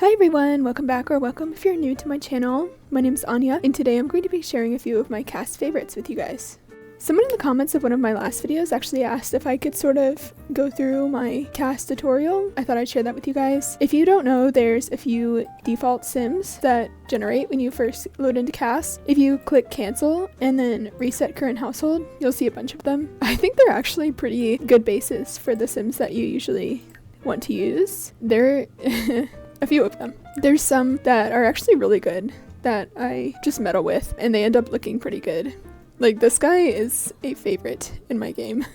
Hi everyone, welcome back or welcome if you're new to my channel. My name is Anya and today I'm going to be sharing a few of my cast favorites with you guys. Someone in the comments of one of my last videos actually asked if I could sort of go through my cast tutorial. I thought I'd share that with you guys. If you don't know, there's a few default sims that generate when you first load into cast. If you click cancel and then reset current household, you'll see a bunch of them. I think they're actually pretty good bases for the sims that you usually want to use. They're a few of them. There's some that are actually really good that I just meddle with and they end up looking pretty good. Like this guy is a favorite in my game.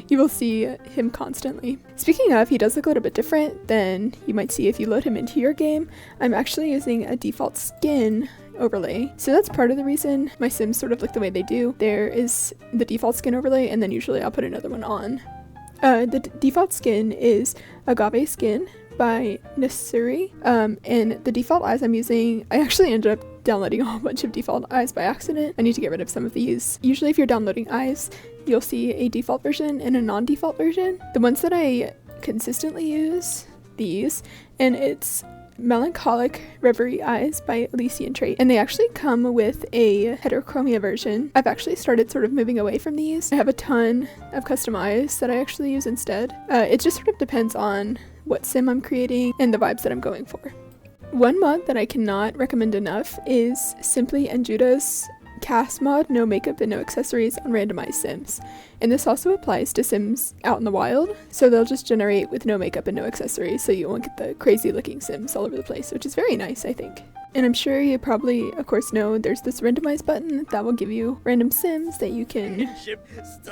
You will see him constantly. Speaking of, he does look a little bit different than you might see if you load him into your game. I'm actually using a default skin overlay. So that's part of the reason my sims sort of look the way they do. There is the default skin overlay and then usually I'll put another one on. The default skin is Agave Skin by Nasuri, and the default eyes I'm using, I actually ended up downloading a whole bunch of default eyes by accident. I need to get rid of some of these. Usually if you're downloading eyes, you'll see a default version and a non-default version. The ones that I consistently use, these, and it's Melancholic Reverie Eyes by Elysian Trait, and they actually come with a heterochromia version. I've actually started sort of moving away from these. I have a ton of custom eyes that I actually use instead. It just sort of depends on what sim I'm creating and the vibes that I'm going for. One mod that I cannot recommend enough is Simply and Judah's cast mod, no makeup and no accessories on randomized sims. And this also applies to sims out in the wild, so they'll just generate with no makeup and no accessories, so you won't get the crazy looking sims all over the place, which is very nice, I think. And I'm sure you probably, of course, know there's this randomize button that will give you random sims that you can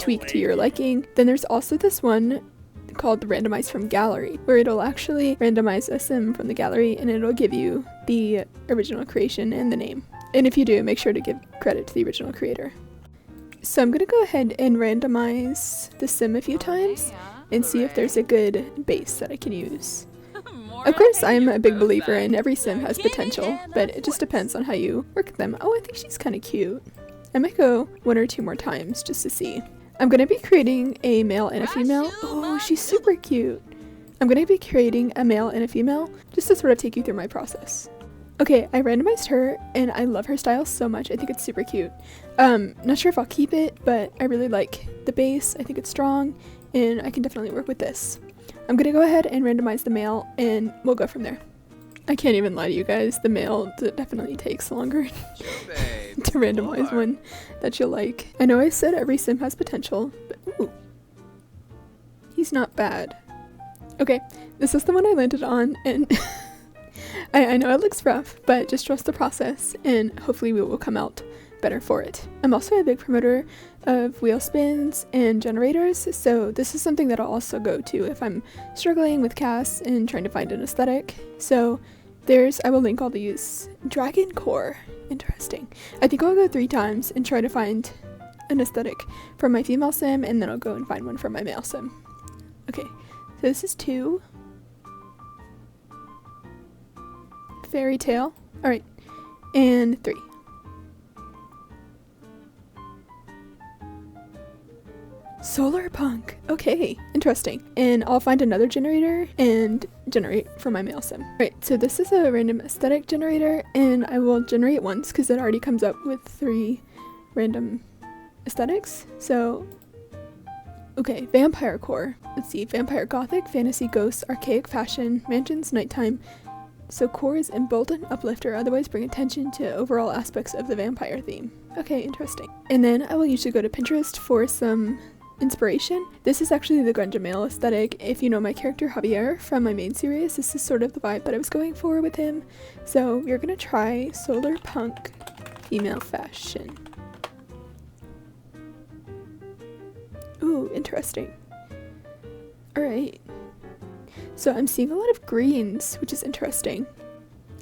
tweak to your liking. Then there's also this one called the randomize from gallery, where it'll actually randomize a sim from the gallery and it'll give you the original creation and the name. And if you do, make sure to give credit to the original creator. So I'm gonna go ahead and randomize the sim a few times and see if there's a good base that I can use. Of course, I'm a big believer in every sim has potential, but it just depends on how you work with them. Oh, I think she's kind of cute. I might go one or two more times just to see. I'm going to be creating a male and a female. Oh, she's super cute. I'm going to be creating a male and a female just to sort of take you through my process. Okay, I randomized her and I love her style so much. I think it's super cute. Not sure if I'll keep it, but I really like the base. I think it's strong and I can definitely work with this. I'm going to go ahead and randomize the male and we'll go from there. I can't even lie to you guys. The male definitely takes longer to randomize one that you'll like. I know I said every sim has potential, but ooh, he's not bad. Okay, this is the one I landed on, and I know it looks rough, but just trust the process, and hopefully we will come out better for it. I'm also a big promoter of wheel spins and generators, so this is something that I'll also go to if I'm struggling with casts and trying to find an aesthetic. So I will link all these. Dragon Core, interesting. I think I'll go 3 times and try to find an aesthetic for my female sim, and then I'll go and find one for my male sim. Okay, so this is 2. Fairy Tale, alright, and 3. Solar Punk. Okay, interesting. And I'll find another generator and generate for my male sim. Right, so this is a random aesthetic generator and I will generate once because it already comes up with 3 random aesthetics. So, okay, Vampire Core. Let's see, Vampire Gothic, Fantasy, Ghosts, Archaic Fashion, Mansions, Nighttime. So core is embolden, uplift, or otherwise bring attention to overall aspects of the vampire theme. Okay, interesting. And then I will usually go to Pinterest for some inspiration. This is actually the Grunge male aesthetic. If you know my character Javier from my main series, this is sort of the vibe that I was going for with him. So we're gonna try Solar Punk female fashion. Ooh, interesting. Alright. So I'm seeing a lot of greens, which is interesting.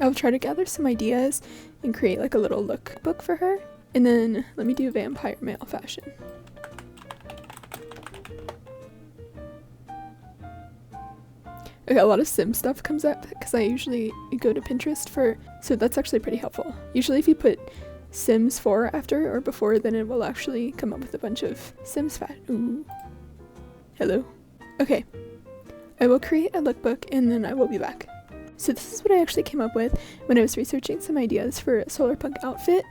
I'll try to gather some ideas and create like a little lookbook for her. And then let me do vampire male fashion. Okay, a lot of sim stuff comes up because I usually go to Pinterest for, so that's actually pretty helpful. Usually if you put Sims 4 after or before, then it will actually come up with a bunch of Sims Ooh. Hello. Okay. I will create a lookbook and then I will be back. So this is what I actually came up with when I was researching some ideas for a solar punk outfit.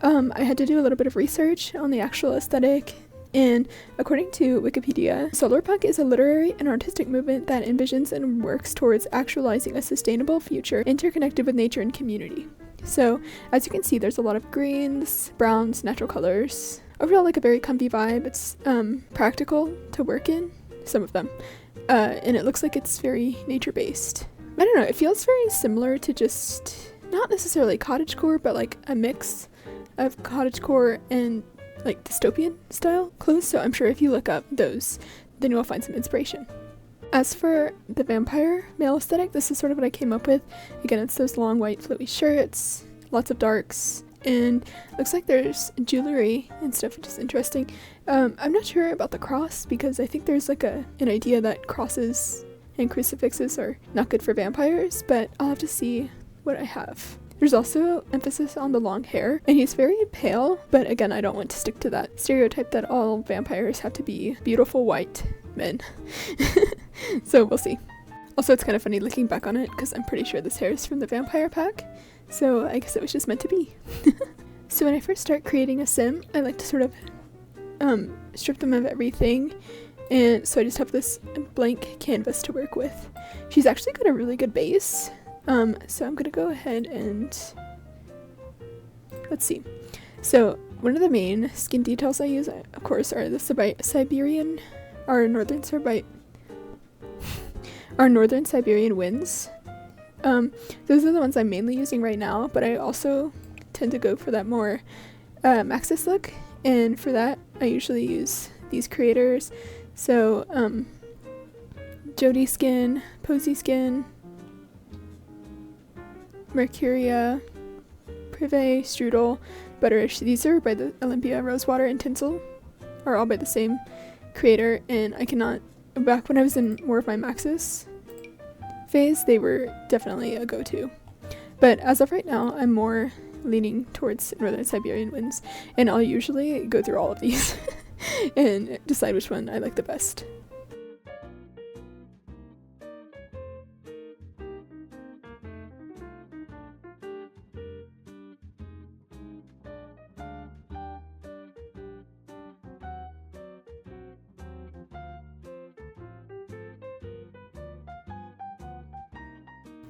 I had to do a little bit of research on the actual aesthetic, and according to Wikipedia, solar punk is a literary and artistic movement that envisions and works towards actualizing a sustainable future interconnected with nature and community. So as you can see, there's a lot of greens, browns, natural colors. Overall, like a very comfy vibe. It's practical to work in, some of them, and it looks like it's very nature-based. I don't know, it feels very similar to just, not necessarily cottagecore, but like a mix of cottagecore and like dystopian style clothes. So I'm sure if you look up those, then you'll find some inspiration. As for the vampire male aesthetic, this is sort of what I came up with. Again, it's those long white flowy shirts, lots of darks, and looks like there's jewelry and stuff, which is interesting. I'm not sure about the cross because I think there's like an idea that crosses and crucifixes are not good for vampires, but I'll have to see what I have. There's also emphasis on the long hair, and he's very pale, but again, I don't want to stick to that stereotype that all vampires have to be beautiful white men. So we'll see. Also, it's kind of funny looking back on it because I'm pretty sure this hair is from the vampire pack, so I guess it was just meant to be. So when I first start creating a sim, I like to sort of strip them of everything, and so I just have this blank canvas to work with. She's actually got a really good base. So I'm gonna go ahead and let's see. So one of the main skin details I use, of course, are the northern Siberian winds. Those are the ones I'm mainly using right now, but I also tend to go for that more Maxis look, and for that I usually use these creators. So Jody Skin, Posy Skin, Mercuria, Privé, Strudel, Butterish. These are by the Olympia, Rosewater, and Tinsel, are all by the same creator, and I cannot, back when I was in more of my Maxis phase, they were definitely a go-to. But as of right now, I'm more leaning towards Northern Siberian winds, and I'll usually go through all of these and decide which one I like the best.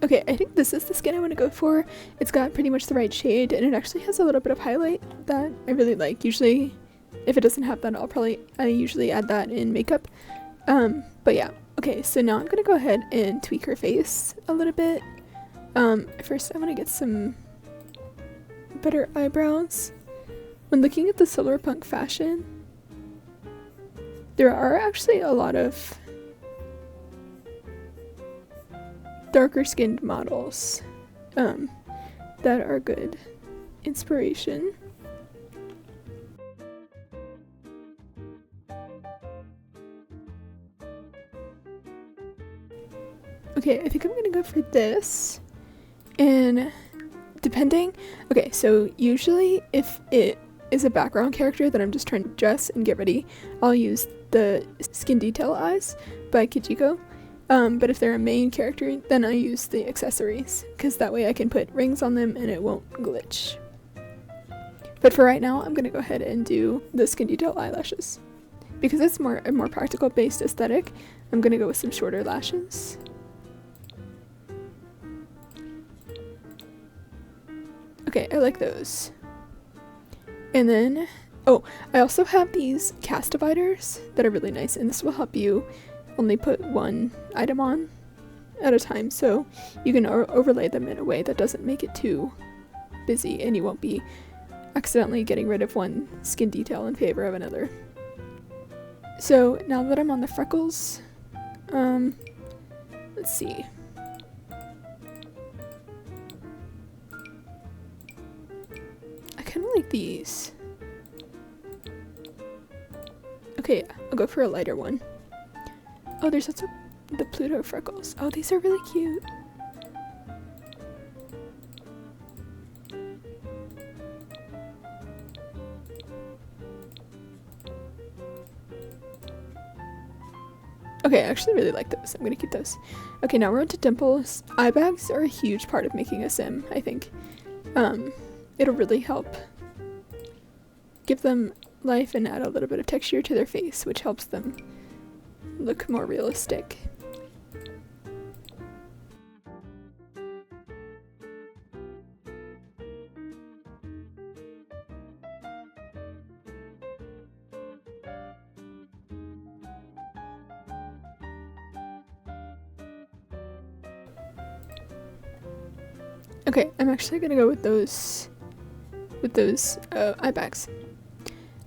Okay, I think this is the skin I want to go for. It's got pretty much the right shade, and it actually has a little bit of highlight that I really like. Usually, if it doesn't have that, I usually add that in makeup. But yeah. Okay, so now I'm gonna go ahead and tweak her face a little bit. First I want to get some better eyebrows. When looking at the solar punk fashion, there are actually a lot of darker skinned models that are good inspiration. Okay, I think I'm gonna go for this, and okay, so usually if it is a background character that I'm just trying to dress and get ready, I'll use the Skin Detail Eyes by Kijiko. But if they're a main character, then I use the accessories, because that way I can put rings on them and it won't glitch. But for right now, I'm going to go ahead and do the Skin Detail eyelashes. Because it's a more practical based aesthetic, I'm going to go with some shorter lashes. Okay, I like those. And then, oh, I also have these cast dividers that are really nice, and this will help you only put one item on at a time, so you can overlay them in a way that doesn't make it too busy, and you won't be accidentally getting rid of one skin detail in favor of another. So now that I'm on the freckles, let's see. I kind of like these. Okay, I'll go for a lighter one. Oh, there's also the Pluto freckles. Oh, these are really cute. Okay, I actually really like those. I'm gonna keep those. Okay, now we're on to dimples. Eye bags are a huge part of making a sim, I think. It'll really help give them life and add a little bit of texture to their face, which helps them look more realistic. Okay, I'm actually gonna go with those eye bags.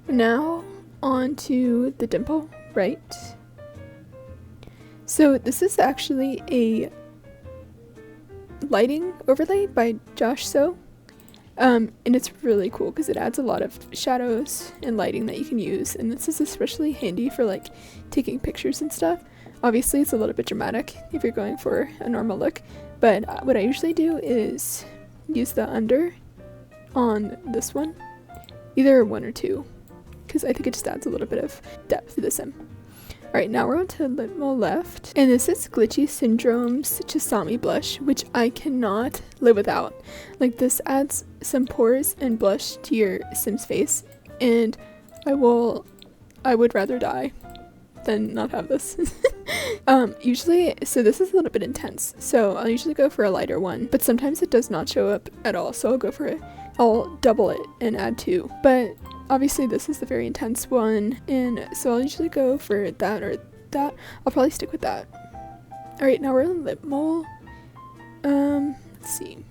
Now on to the dimple, right? So this is actually a lighting overlay by Josh So. And it's really cool because it adds a lot of shadows and lighting that you can use, and this is especially handy for like taking pictures and stuff. Obviously it's a little bit dramatic if you're going for a normal look, but what I usually do is use the under on this one, either 1 or 2, because I think it just adds a little bit of depth to the sim. Alright, now we're on to Litmo Left, and this is Glitchy Syndrome's Chisame blush, which I cannot live without. Like, this adds some pores and blush to your sim's face, and I would rather die than not have this. Usually, so this is a little bit intense, so I'll usually go for a lighter one, but sometimes it does not show up at all, so I'll go for it. I'll double it and add 2, but obviously this is the very intense one, and so I'll usually go for that or that. I'll probably stick with that. Alright, now we're on lip mole. Let's see.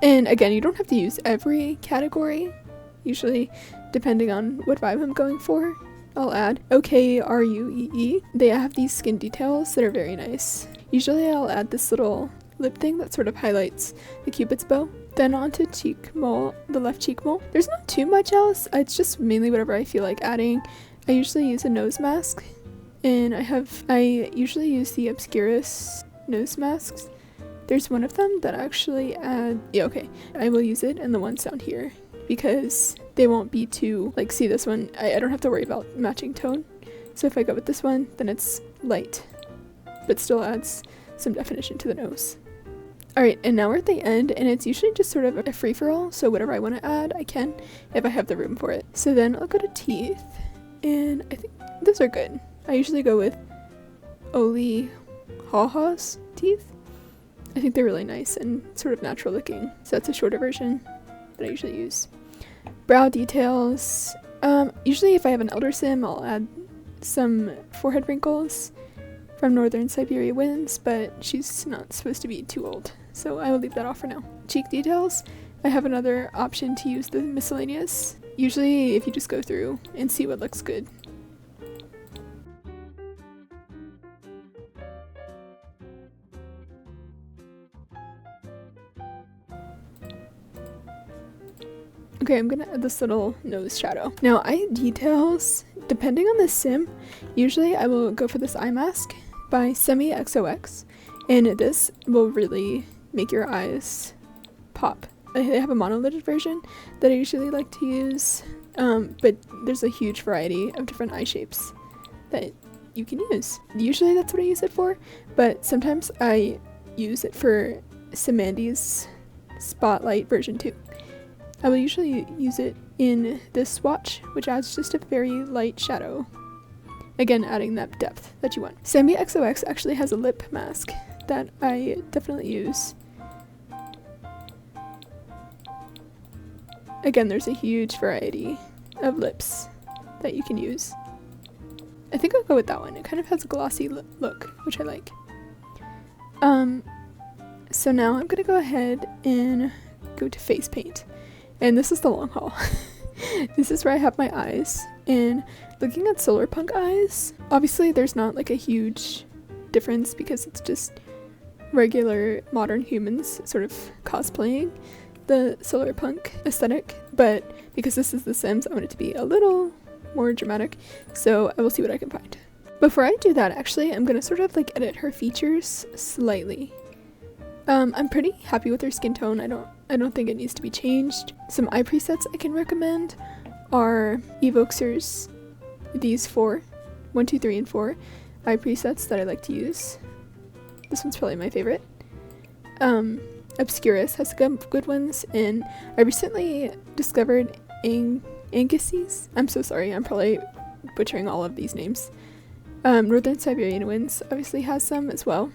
And again, you don't have to use every category. Usually, depending on what vibe I'm going for, I'll add OKRUEE. They have these skin details that are very nice. Usually I'll add this little lip thing that sort of highlights the cupid's bow. Then onto cheek mole, the left cheek mole. There's not too much else. It's just mainly whatever I feel like adding. I usually use a nose mask, and I usually use the Obscurus nose masks. There's one of them that actually I will use it and the ones down here because they won't be too, like, see this one, I don't have to worry about matching tone. So if I go with this one, then it's light, but still adds some definition to the nose. Alright, and now we're at the end, and it's usually just sort of a free-for-all, so whatever I want to add, I can, if I have the room for it. So then I'll go to teeth, and I think those are good. I usually go with Oli Haha's teeth. I think they're really nice and sort of natural looking, so that's a shorter version that I usually use. Brow details. Usually if I have an elder sim, I'll add some forehead wrinkles from Northern Siberia Winds, but she's not supposed to be too old, so I will leave that off for now. Cheek details. I have another option to use the miscellaneous. Usually if you just go through and see what looks good. Okay, I'm gonna add this little nose shadow. Now, eye details, depending on the sim, usually I will go for this eye mask by Semi XOX, and this will really make your eyes pop. They have a monolidded version that I usually like to use, but there's a huge variety of different eye shapes that you can use. Usually that's what I use it for, but sometimes I use it for Simandi's Spotlight version too. I will usually use it in this swatch, which adds just a very light shadow. Again, adding that depth that you want. Semi XOX actually has a lip mask that I definitely use. Again, there's a huge variety of lips that you can use. I think I'll go with that one. It kind of has a glossy look, which I like. So now I'm gonna go ahead and go to face paint. And this is the long haul. This is where I have my eyes. And looking at Solarpunk eyes, obviously there's not like a huge difference because it's just regular modern humans sort of cosplaying the Solarpunk aesthetic. But because this is The Sims, I want it to be a little more dramatic. So I will see what I can find. Before I do that, actually, I'm gonna sort of like edit her features slightly. I'm pretty happy with her skin tone. I don't think it needs to be changed. Some eye presets I can recommend are Evoxer's, these 4, 1, 2, 3, and 4 eye presets that I like to use. This one's probably my favorite. Obscurus has good ones, and I recently discovered Angus's. I'm so sorry, I'm probably butchering all of these names. Northern Siberian Winds obviously has some as well.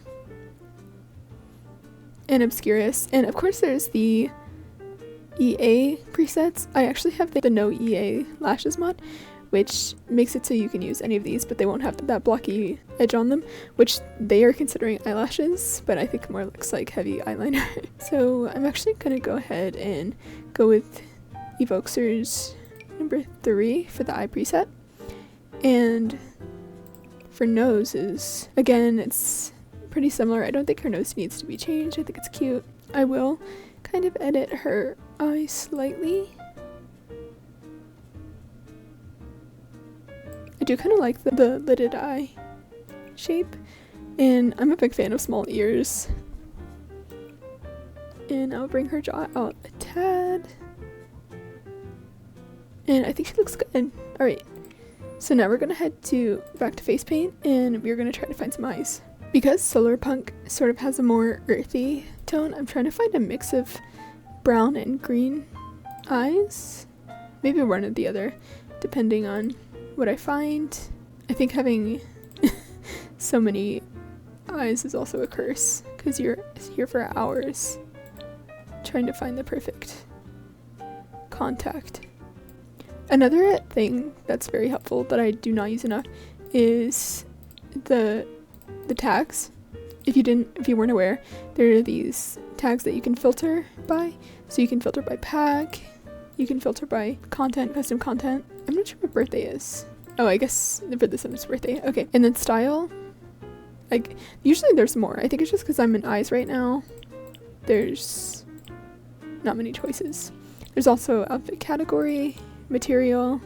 And Obscurus. And of course there's the EA presets. I actually have the no EA lashes mod, which makes it so you can use any of these, but they won't have that blocky edge on them, which they are considering eyelashes, but I think more looks like heavy eyeliner. So I'm actually gonna go ahead and go with Evoxer's number 3 for the eye preset. And for noses, again, it's pretty similar. I don't think her nose needs to be changed. I think it's cute. I will kind of edit her eye slightly. I do kind of like the lidded eye shape, and I'm a big fan of small ears. And I'll bring her jaw out a tad. And I think she looks good. Alright, so now we're gonna head back to face paint, and we're gonna try to find some eyes. Because Solarpunk sort of has a more earthy tone, I'm trying to find a mix of brown and green eyes. Maybe one or the other, depending on what I find. I think having so many eyes is also a curse, because you're here for hours trying to find the perfect contact. Another thing that's very helpful that I do not use enough is the tags. If you weren't aware, there are these tags that you can filter by. So you can filter by pack, you can filter by content, custom content. I'm not sure what birthday is. Oh, I guess for this one's birthday. Okay, and then style. Like, usually there's more. I think it's just because I'm in eyes right now. There's not many choices. There's also outfit category, material.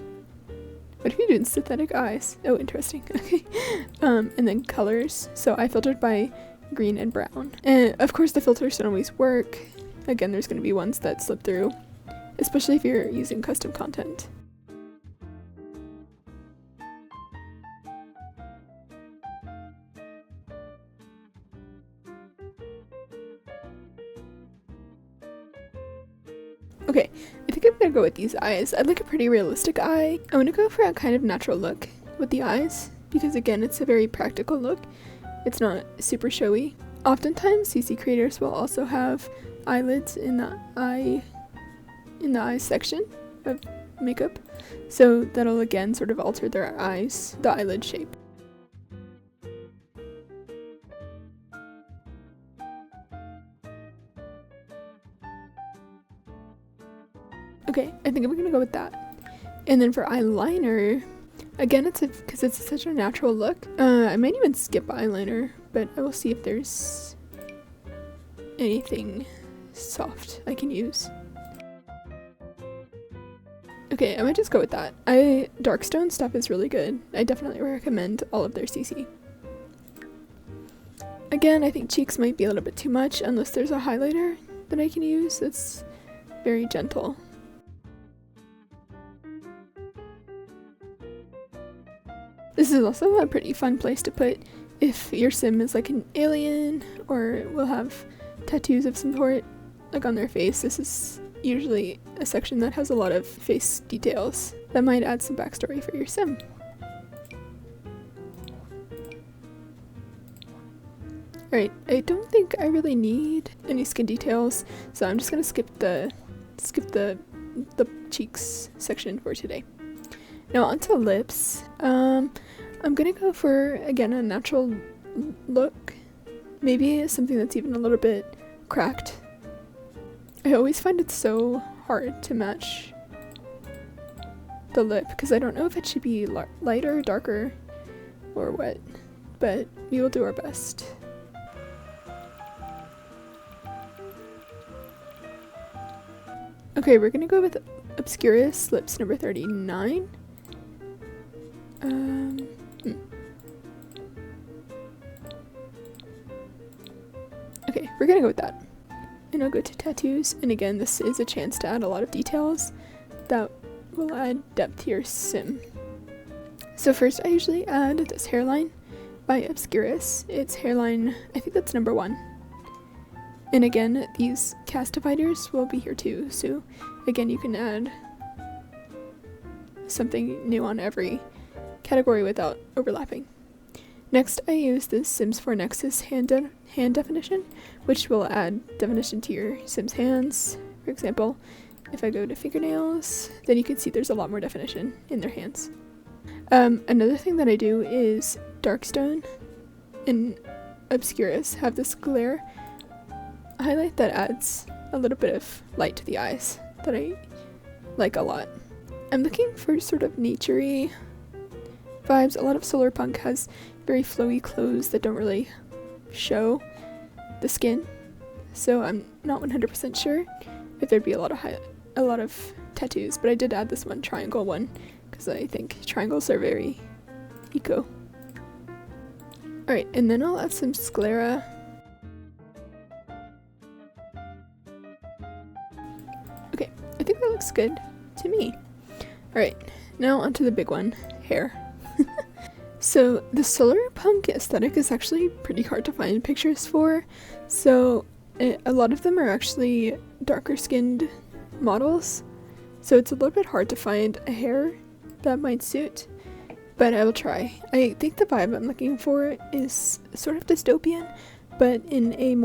What if you do synthetic eyes? Oh, interesting. Okay. And then colors. So I filtered by green and brown. And of course the filters don't always work. Again, there's going to be ones that slip through, especially if you're using custom content. Okay, I think I'm gonna go with these eyes. I'd like a pretty realistic eye. I'm gonna go for a kind of natural look with the eyes, because again, it's a very practical look. It's not super showy. Oftentimes, CC creators will also have eyelids in the eye section of makeup, so that'll again sort of alter their eyes, the eyelid shape. Okay, I think I'm gonna go with that. And then for eyeliner, again, because it's such a natural look. I might even skip eyeliner, but I will see if there's anything soft I can use. Okay, I might just go with that. Darkstone stuff is really good. I definitely recommend all of their CC. Again, I think cheeks might be a little bit too much unless there's a highlighter that I can use that's very gentle. This is also a pretty fun place to put if your sim is like an alien or will have tattoos of some sort, like on their face. This is usually a section that has a lot of face details that might add some backstory for your sim. Alright, I don't think I really need any skin details, so I'm just gonna skip the cheeks section for today. Now onto lips. I'm gonna go for, again, a natural look. Maybe something that's even a little bit cracked. I always find it so hard to match the lip because I don't know if it should be lighter, darker, or what, but we will do our best. Okay, we're gonna go with Obscurus Lips number 39. Okay, we're gonna go with that. And I'll go to tattoos, and again, this is a chance to add a lot of details that will add depth to your sim. So first I usually add this hairline by Obscurus. It's hairline, I think that's number 1. And again, these cast dividers will be here too, so again you can add something new on every category without overlapping. Next I use the Sims 4 Nexus hand definition, which will add definition to your Sims hands. For example, if I go to fingernails, then you can see there's a lot more definition in their hands. Another thing that I do is Darkstone and Obscurus have this glare highlight that adds a little bit of light to the eyes that I like a lot. I'm looking for sort of nature-y vibes. A lot of solar punk has very flowy clothes that don't really show the skin, so I'm not 100% sure if there'd be a lot of tattoos, but I did add this one triangle one because I think triangles are very eco. Alright, and then I'll add some sclera. Okay, I think that looks good to me. Alright, now onto the big one, hair. So the solar punk aesthetic is actually pretty hard to find pictures for, so a lot of them are actually darker skinned models, so it's a little bit hard to find a hair that might suit, but I will try. I think the vibe I'm looking for is sort of dystopian, but in a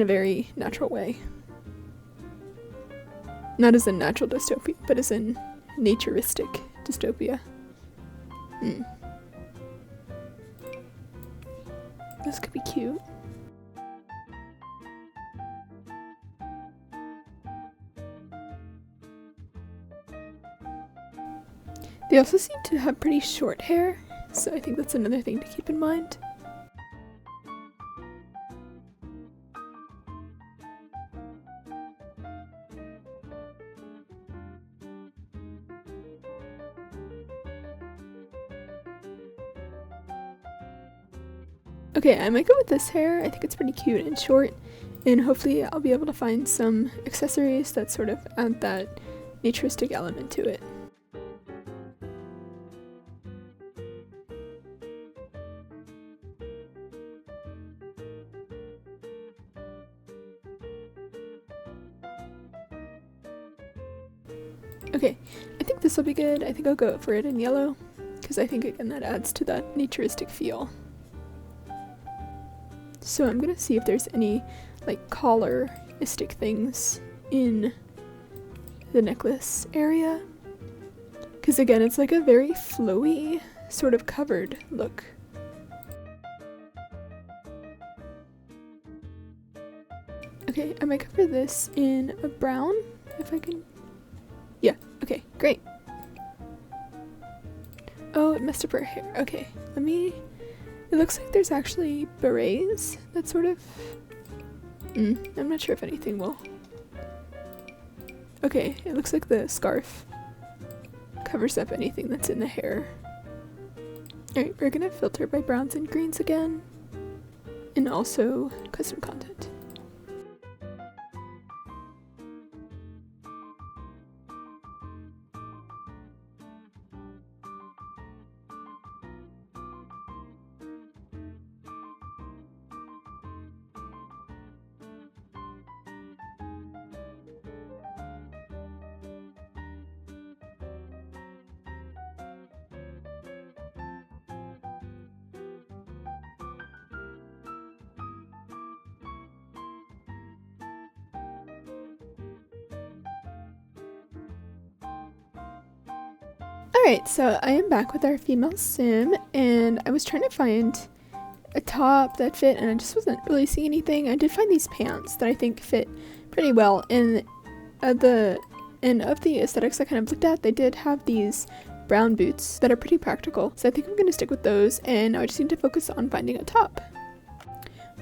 very natural way. Not as in natural dystopia, but as in naturistic dystopia. This could be cute. They also seem to have pretty short hair, so I think that's another thing to keep in mind. Okay, I might go with this hair. I think it's pretty cute and short, and hopefully I'll be able to find some accessories that sort of add that naturistic element to it. Okay, I think this will be good. I think I'll go for it in yellow, because I think again that adds to that naturistic feel. So I'm gonna see if there's any like collar-istic things in the necklace area, because again it's like a very flowy sort of covered look. Okay, I might cover this in a brown if I can. Yeah, okay, great. Oh, it messed up her hair. Okay, it looks like there's actually berets that sort of... I'm not sure if anything will. Okay, it looks like the scarf covers up anything that's in the hair. Alright, we're gonna filter by browns and greens again, and also custom content. Alright, so I am back with our female sim, and I was trying to find a top that fit, and I just wasn't really seeing anything. I did find these pants that I think fit pretty well, and of the aesthetics I kind of looked at, they did have these brown boots that are pretty practical, so I think I'm going to stick with those, and I just need to focus on finding a top.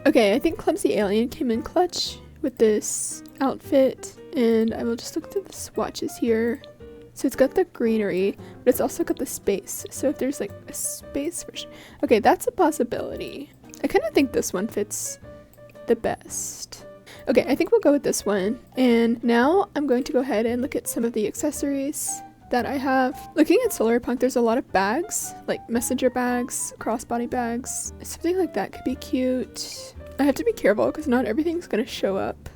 Okay, I think Clumsy Alien came in clutch with this outfit, and I will just look through the swatches here. So it's got the greenery, but it's also got the space. So if there's like a space version. Okay, that's a possibility. I kind of think this one fits the best. Okay, I think we'll go with this one. And now I'm going to go ahead and look at some of the accessories that I have. Looking at Solarpunk, there's a lot of bags, like messenger bags, crossbody bags. Something like that could be cute. I have to be careful because not everything's gonna show up.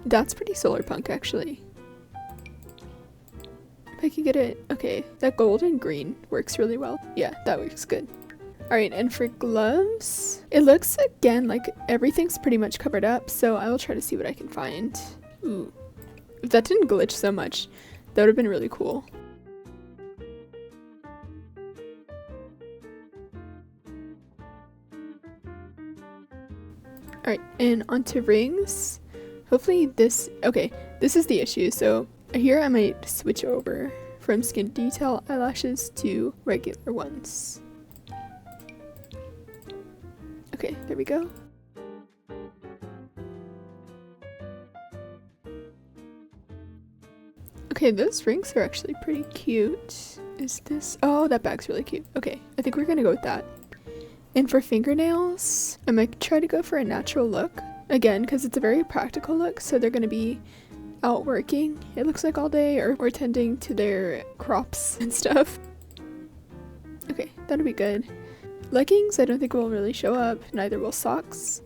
That's pretty Solarpunk, actually. If I can get it, okay, that gold and green works really well. Yeah, that works good. Alright, and for gloves, it looks again like everything's pretty much covered up, so I will try to see what I can find. Ooh, if that didn't glitch so much, that would have been really cool. Alright, and onto rings. Hopefully this, okay, this is the issue. So here I might switch over from skin detail eyelashes to regular ones. Okay, there we go. Okay, those rings are actually pretty cute. Is this, oh, that bag's really cute. Okay, I think we're gonna go with that. And for fingernails, I might try to go for a natural look. Again, because it's a very practical look, so they're going to be out working, it looks like, all day, or tending to their crops and stuff. Okay, that'll be good. Leggings, I don't think will really show up, neither will socks.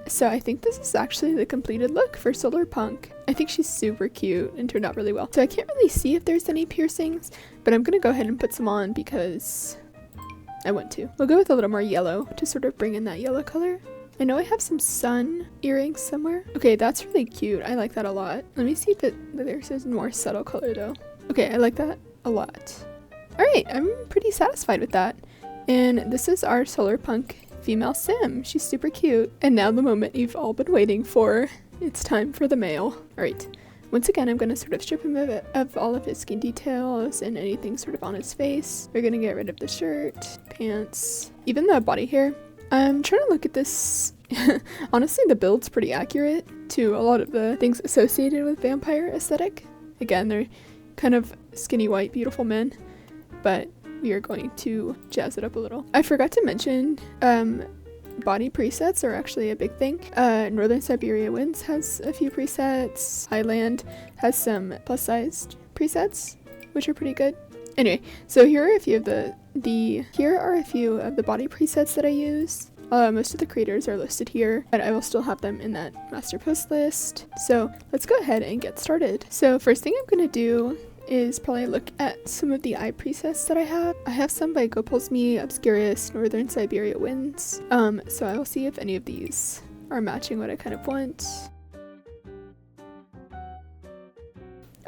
So I think this is actually the completed look for Solarpunk. I think she's super cute and turned out really well. So I can't really see if there's any piercings, but I'm going to go ahead and put some on because I want to. We'll go with a little more yellow to sort of bring in that yellow color. I know I have some sun earrings somewhere. Okay, that's really cute. I like that a lot. Let me see if there's a more subtle color though. Okay, I like that a lot. Alright, I'm pretty satisfied with that. And this is our Solarpunk female sim. She's super cute. And now the moment you've all been waiting for. It's time for the male. Alright. Once again, I'm going to sort of strip him of all of his skin details and anything sort of on his face. We're going to get rid of the shirt, pants, even the body hair. I'm trying to look at this. Honestly, the build's pretty accurate to a lot of the things associated with vampire aesthetic. Again, they're kind of skinny white, beautiful men, but we are going to jazz it up a little. I forgot to mention, body presets are actually a big thing. Northern Siberia Winds has a few presets. Highland has some plus-sized presets, which are pretty good. Anyway, so here are a few of the body presets that I use. Most of the creators are listed here, but I will still have them in that master post list. So let's go ahead and get started. So first thing I'm gonna do is probably look at some of the eye presets that I have. I have some by Gopalsme, Obscurus, Northern Siberia Winds. So I will see if any of these are matching what I kind of want.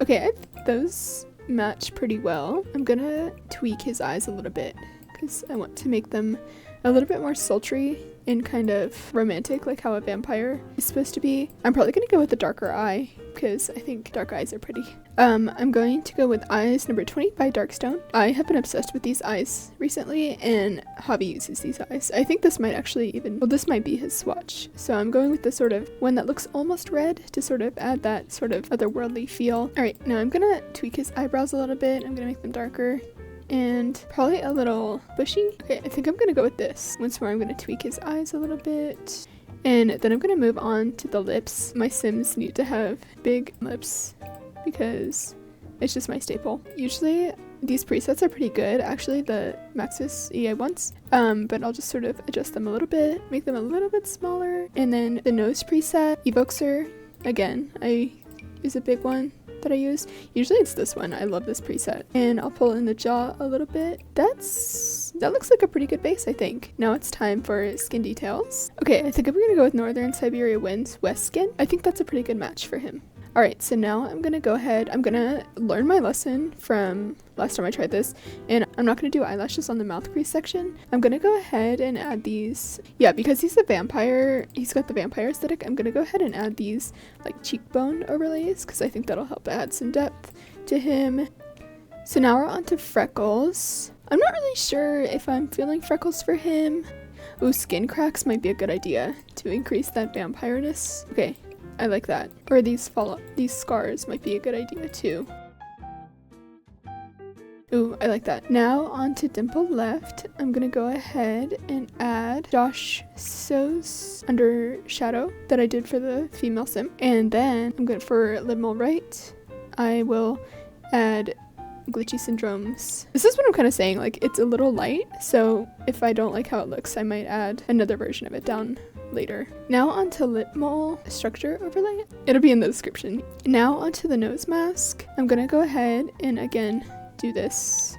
Okay, I think those match pretty well. I'm gonna tweak his eyes a little bit because I want to make them a little bit more sultry and kind of romantic, like how a vampire is supposed to be. I'm probably gonna go with the darker eye because I think dark eyes are pretty. I'm going to go with eyes number 20 by Darkstone. I have been obsessed with these eyes recently, and Javi uses these eyes. I think this might actually this might be his swatch. So I'm going with the sort of one that looks almost red to sort of add that sort of otherworldly feel. Alright, now I'm gonna tweak his eyebrows a little bit. I'm gonna make them darker and probably a little bushy. Okay, I think I'm gonna go with this. Once more, I'm gonna tweak his eyes a little bit. And then I'm gonna move on to the lips. My Sims need to have big lips because it's just my staple. Usually these presets are pretty good, actually, the Maxis EA ones. But I'll just sort of adjust them a little bit, make them a little bit smaller. And then the nose preset, Evoxer, again, is a big one that I use. Usually it's this one. I love this preset. And I'll pull in the jaw a little bit. That looks like a pretty good base, I think. Now it's time for skin details. Okay, I think I'm gonna go with Northern Siberia Winds West Skin. I think that's a pretty good match for him. Alright, so now I'm gonna go ahead, I'm gonna learn my lesson from last time I tried this, and I'm not gonna do eyelashes on the mouth crease section. I'm gonna go ahead and add these, yeah, because he's a vampire, he's got the vampire aesthetic, I'm gonna go ahead and add these like cheekbone overlays, because I think that'll help add some depth to him. So now we're on to freckles. I'm not really sure if I'm feeling freckles for him. Ooh, skin cracks might be a good idea to increase that vampireness. Okay. I like that. Or these scars might be a good idea too. Ooh, I like that. Now on to dimple left. I'm gonna go ahead and add Josh So's under shadow that I did for the female sim. And then I'm good for lip mole right. I will add Glitchy Syndromes. This is what I'm kind of saying, like it's a little light, so if I don't like how it looks, I might add another version of it down later. Now onto lip mole structure overlay. It'll be in the description. Now onto the nose mask. I'm gonna go ahead and again do this.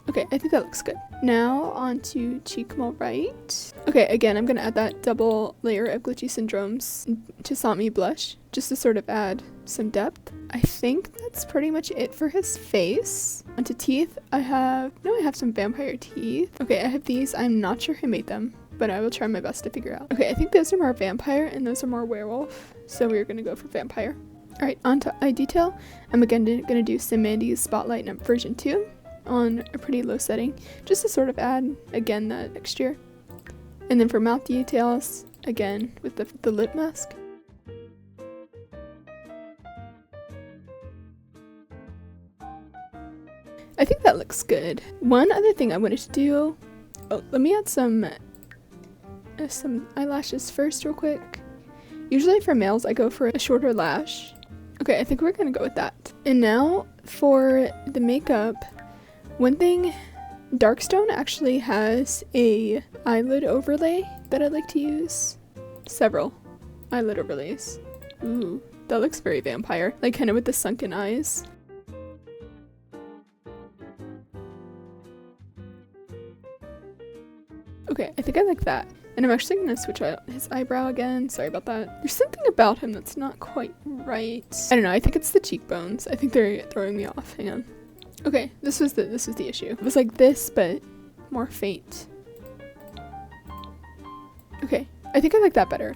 Okay, I think that looks good. Now onto cheek mole right. Okay, again, I'm gonna add that double layer of Glitchy Syndromes to Sami blush, just to sort of add some depth. I think that's pretty much it for his face. Onto teeth, I have some vampire teeth. Okay, I have these. I'm not sure who made them, but I will try my best to figure out. Okay, I think those are more vampire and those are more werewolf, so we're gonna go for vampire. Alright, onto eye detail. I'm again gonna do Simandi's Spotlight version 2 on a pretty low setting, just to sort of add, again, that texture. And then for mouth details, again, with the lip mask. I think that looks good. One other thing I wanted to do, let me add some eyelashes first real quick. Usually for males, I go for a shorter lash. Okay, I think we're gonna go with that. And now for the makeup, one thing, Darkstone actually has a eyelid overlay that I like to use. Several eyelid overlays. Ooh, that looks very vampire, like kind of with the sunken eyes. Okay, I think I like that. And I'm actually gonna switch out his eyebrow again. Sorry about that. There's something about him that's not quite right. I don't know, I think it's the cheekbones. I think they're throwing me off. Hang on. Okay, this was the issue. It was like this, but more faint. Okay, I think I like that better.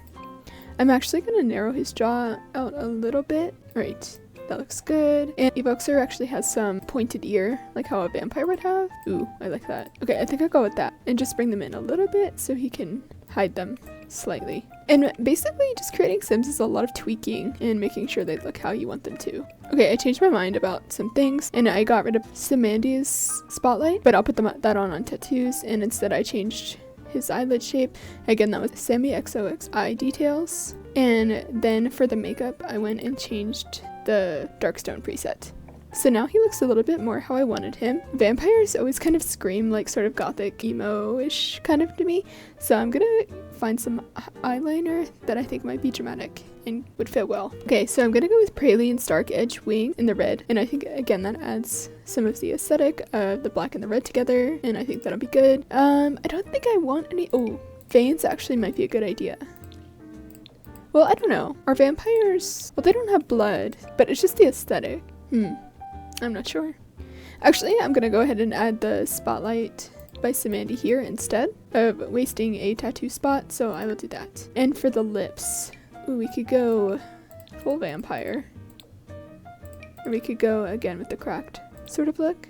I'm actually gonna narrow his jaw out a little bit. Alright, that looks good. And Evoxer actually has some pointed ear, like how a vampire would have. Ooh, I like that. Okay, I think I'll go with that. And just bring them in a little bit so he can hide them slightly. And basically just creating Sims is a lot of tweaking and making sure they look how you want them to. Okay, I changed my mind about some things and I got rid of Simandi's Spotlight, but I'll put that on tattoos, and instead I changed his eyelid shape. Again, that was Sami XOX eye details. And then for the makeup, I went and changed the Darkstone preset. So now he looks a little bit more how I wanted him. Vampires always kind of scream like sort of gothic emo-ish kind of to me. So I'm gonna find some eyeliner that I think might be dramatic and would fit well. Okay, so I'm gonna go with Praline's Dark Edge Wing in the red. And I think, again, that adds some of the aesthetic of the black and the red together. And I think that'll be good. I don't think I want any... Oh, veins actually might be a good idea. Well, I don't know. Are vampires... Well, they don't have blood, but it's just the aesthetic. I'm not sure. Actually, I'm gonna go ahead and add the Spotlight by Simandi here instead of wasting a tattoo spot, so I will do that. And for the lips, ooh, we could go full vampire. Or we could go again with the cracked sort of look.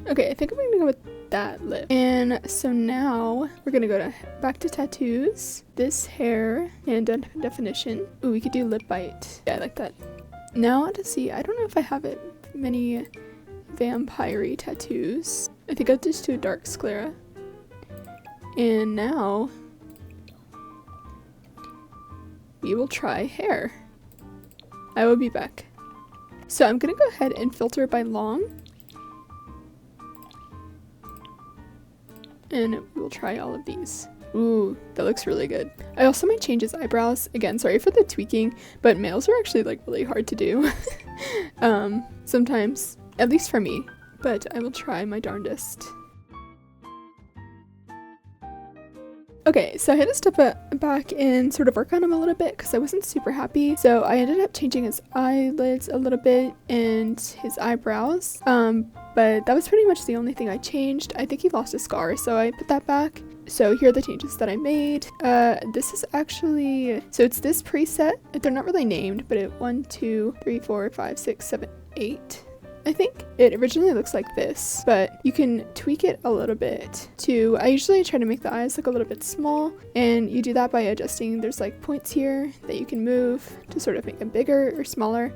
Okay, I think I'm gonna go with that lip. And so now we're gonna go back to tattoos, this hair, and definition. Ooh, we could do lip bite. Yeah, I like that. Now to see, I don't know if I have many vampire-y tattoos. I think I'll just do a dark sclera. And now we will try hair. I will be back. So I'm gonna go ahead and filter by long. And we will try all of these. Ooh, that looks really good. I also might change his eyebrows. Again, sorry for the tweaking, but males are actually like really hard to do. Sometimes, at least for me, but I will try my darndest. Okay, so I had to step back and sort of work on him a little bit because I wasn't super happy. So I ended up changing his eyelids a little bit and his eyebrows. But that was pretty much the only thing I changed. I think he lost a scar, so I put that back. So here are the changes that I made. This is actually, so it's this preset. They're not really named, but 1, 2, 3, 4, 5, 6, 7, 8. I think it originally looks like this, but you can tweak it a little bit to, I usually try to make the eyes look a little bit small, and you do that by adjusting. There's like points here that you can move to sort of make them bigger or smaller,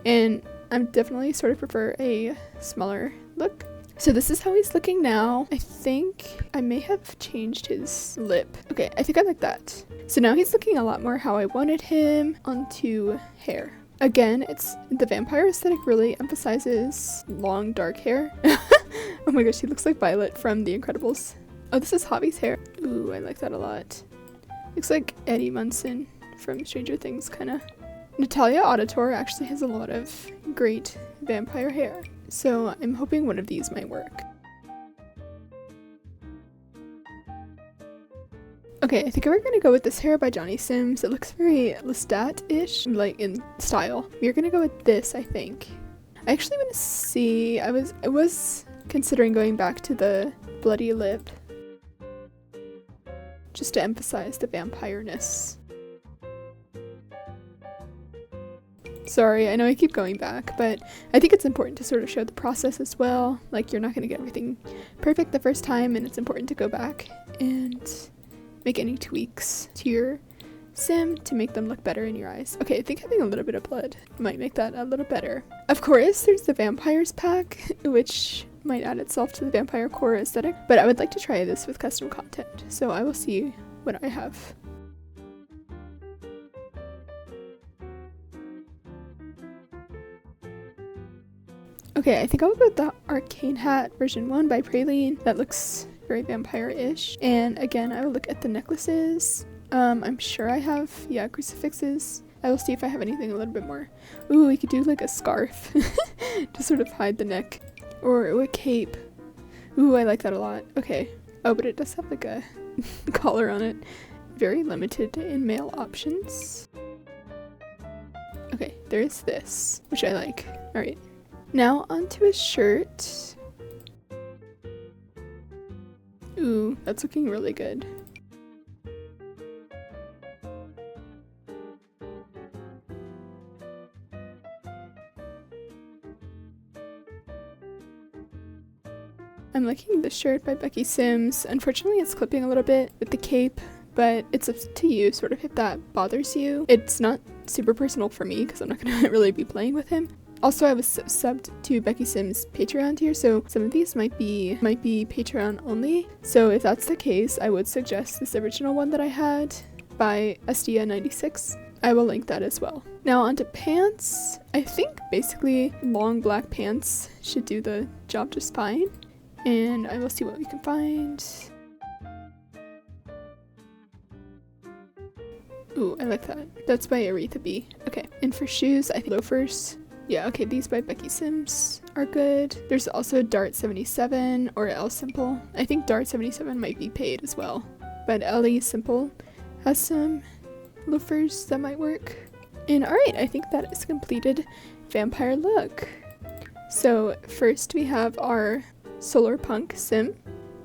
and I definitely sort of prefer a smaller look. So this is how he's looking now. I think I may have changed his lip. Okay, I think I like that. So now he's looking a lot more how I wanted him onto hair. Again, it's the vampire aesthetic really emphasizes long dark hair. Oh my gosh, he looks like Violet from The Incredibles. Oh, this is Javi's hair. Ooh, I like that a lot. Looks like Eddie Munson from Stranger Things, kind of. Natalia Auditor actually has a lot of great vampire hair, so I'm hoping one of these might work. Okay, I think we're gonna go with this hair by Johnny Sims. It looks very Lestat-ish, like in style. We're gonna go with this, I think. I actually want to see, I was considering going back to the bloody lip, just to emphasize the vampire-ness. Sorry, I know I keep going back, but I think it's important to sort of show the process as well. Like, you're not gonna get everything perfect the first time, and it's important to go back and make any tweaks to your sim to make them look better in your eyes. Okay, I think having a little bit of blood might make that a little better. Of course, there's the vampires pack, which might add itself to the vampire core aesthetic, but I would like to try this with custom content, so I will see what I have. Okay, I think I'll go with the Arcane Hat version 1 by Praline. That looks very vampire-ish. And again, I will look at the necklaces. I'm sure I have, yeah, crucifixes. I will see if I have anything a little bit more. Ooh, we could do like a scarf to sort of hide the neck. Or a cape. Ooh, I like that a lot. Okay. Oh, but it does have like a collar on it. Very limited in male options. Okay, there's this, which I like. Alright. Now onto a shirt. Ooh, that's looking really good. I'm liking the shirt by Becky Sims. Unfortunately, it's clipping a little bit with the cape, but it's up to you, sort of, if that bothers you. It's not super personal for me, because I'm not going to really be playing with him. Also, I was subbed to Becky Sims' Patreon tier, so some of these might be Patreon only. So if that's the case, I would suggest this original one that I had by Estia96. I will link that as well. Now onto pants. I think basically long black pants should do the job just fine. And I will see what we can find. Ooh, I like that. That's by Aretha B. Okay, and for shoes, I think loafers. Yeah, okay, these by Becky Sims are good. There's also Dart 77 or L Simple. I think Dart 77 might be paid as well. But LE Simple has some loafers that might work. And alright, I think that is completed vampire look. So first we have our Solar Punk sim,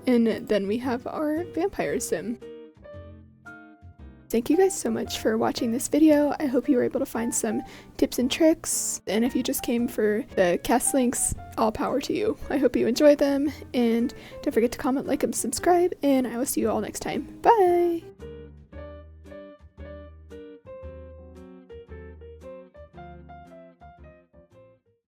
and then we have our vampire sim. Thank you guys so much for watching this video. I hope you were able to find some tips and tricks, and if you just came for the cast links, all power to you. I hope you enjoy them, and don't forget to comment, like, and subscribe, and I will see you all next time. Bye!